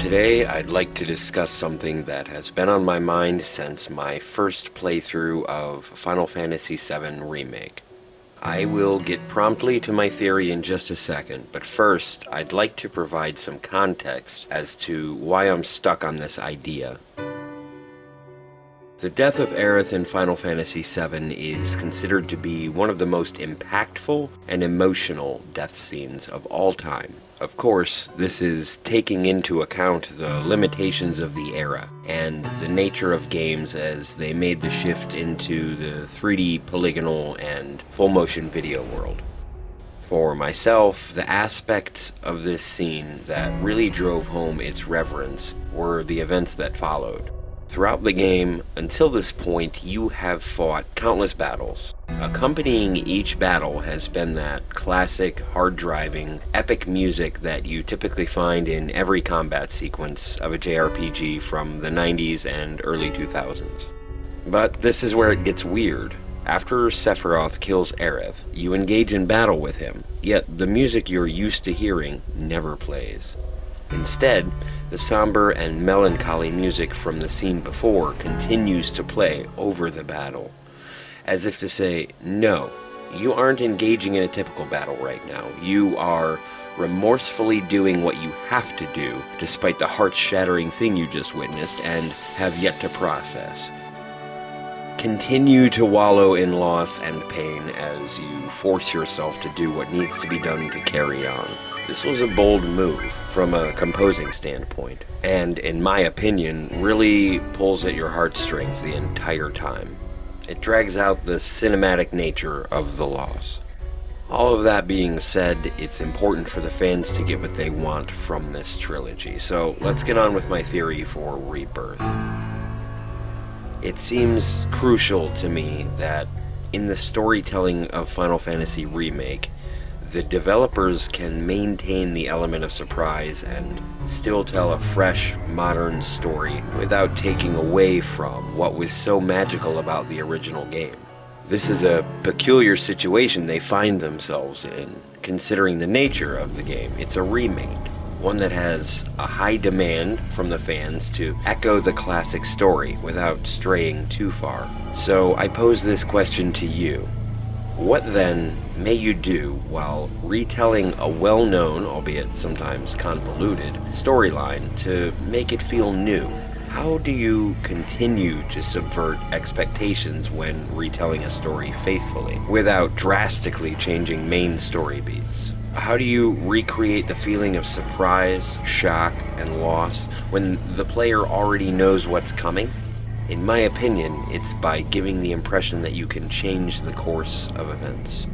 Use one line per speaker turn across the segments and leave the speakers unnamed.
Today I'd like to discuss something that has been on my mind since my first playthrough of Final Fantasy VII Remake. I will get promptly to my theory in just a second, but first I'd like to provide some context as to why I'm stuck on this idea. The death of Aerith in Final Fantasy VII is considered to be one of the most impactful and emotional death scenes of all time. Of course, this is taking into account the limitations of the era and the nature of games as they made the shift into the 3D polygonal and full motion video world. For myself, the aspects of this scene that really drove home its reverence were the events that followed. Throughout the game, until this point, you have fought countless battles. Accompanying each battle has been that classic, hard-driving, epic music that you typically find in every combat sequence of a JRPG from the 90s and early 2000s. But this is where it gets weird. After Sephiroth kills Aerith, you engage in battle with him, yet the music you're used to hearing never plays. Instead, the somber and melancholy music from the scene before continues to play over the battle, as if to say, no, you aren't engaging in a typical battle right now. You are remorsefully doing what you have to do, despite the heart-shattering thing you just witnessed and have yet to process. Continue to wallow in loss and pain as you force yourself to do what needs to be done to carry on. This was a bold move from a composing standpoint, and in my opinion, really pulls at your heartstrings the entire time. It drags out the cinematic nature of the loss. All of that being said, it's important for the fans to get what they want from this trilogy, so let's get on with my theory for Rebirth. It seems crucial to me that in the storytelling of Final Fantasy Remake, the developers can maintain the element of surprise and still tell a fresh, modern story without taking away from what was so magical about the original game. This is a peculiar situation they find themselves in, considering the nature of the game. It's a remake, one that has a high demand from the fans to echo the classic story without straying too far. So I pose this question to you. What then may you do while retelling a well-known, albeit sometimes convoluted, storyline to make it feel new? How do you continue to subvert expectations when retelling a story faithfully, without drastically changing main story beats? How do you recreate the feeling of surprise, shock, and loss when the player already knows what's coming? In my opinion, it's by giving the impression that you can change the course of events.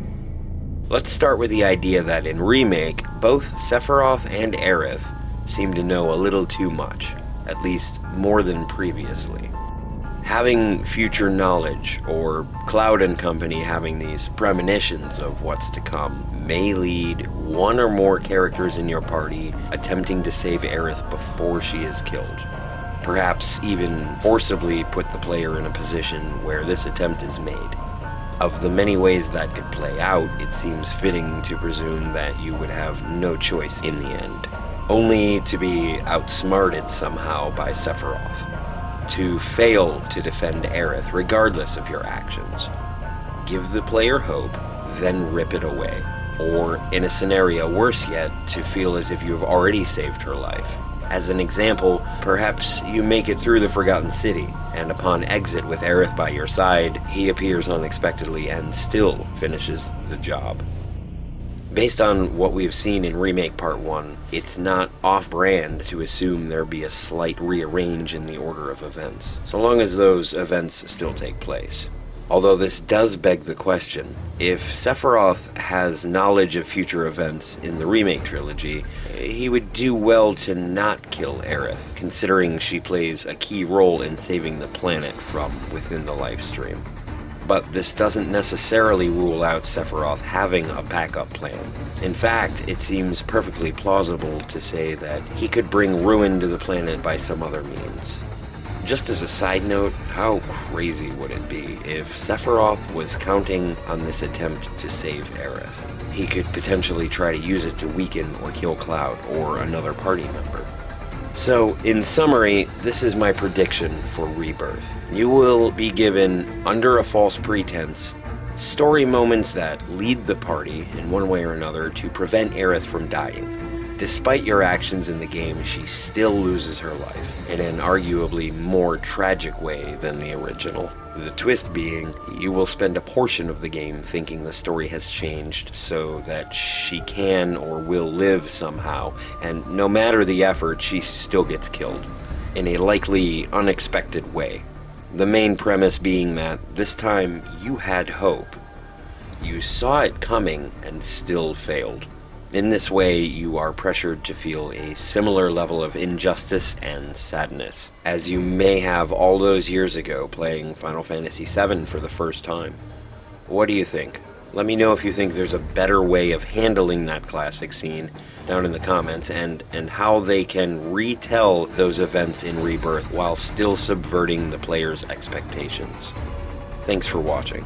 Let's start with the idea that in Remake, both Sephiroth and Aerith seem to know a little too much, at least more than previously. Having future knowledge, or Cloud and company having these premonitions of what's to come, may lead one or more characters in your party attempting to save Aerith before she is killed. Perhaps even forcibly put the player in a position where this attempt is made. Of the many ways that could play out, it seems fitting to presume that you would have no choice in the end, only to be outsmarted somehow by Sephiroth, to fail to defend Aerith regardless of your actions. Give the player hope, then rip it away, or in a scenario worse yet, to feel as if you have already saved her life. As an example, perhaps you make it through the Forgotten City, and upon exit with Aerith by your side, he appears unexpectedly and still finishes the job. Based on what we've seen in Remake Part 1, it's not off-brand to assume there'll be a slight rearrange in the order of events, so long as those events still take place. Although this does beg the question, if Sephiroth has knowledge of future events in the Remake trilogy, he would do well to not kill Aerith, considering she plays a key role in saving the planet from within the lifestream. But this doesn't necessarily rule out Sephiroth having a backup plan. In fact, it seems perfectly plausible to say that he could bring ruin to the planet by some other means. Just as a side note, how crazy would it be if Sephiroth was counting on this attempt to save Aerith? He could potentially try to use it to weaken or kill Cloud or another party member. So, in summary, this is my prediction for Rebirth. You will be given, under a false pretense, story moments that lead the party, in one way or another, to prevent Aerith from dying. Despite your actions in the game, she still loses her life, in an arguably more tragic way than the original. The twist being, you will spend a portion of the game thinking the story has changed so that she can or will live somehow, and no matter the effort, she still gets killed, in a likely unexpected way. The main premise being that this time you had hope. You saw it coming and still failed. In this way, you are pressured to feel a similar level of injustice and sadness, as you may have all those years ago playing Final Fantasy VII for the first time. What do you think? Let me know if you think there's a better way of handling that classic scene down in the comments, and how they can retell those events in Rebirth while still subverting the player's expectations. Thanks for watching.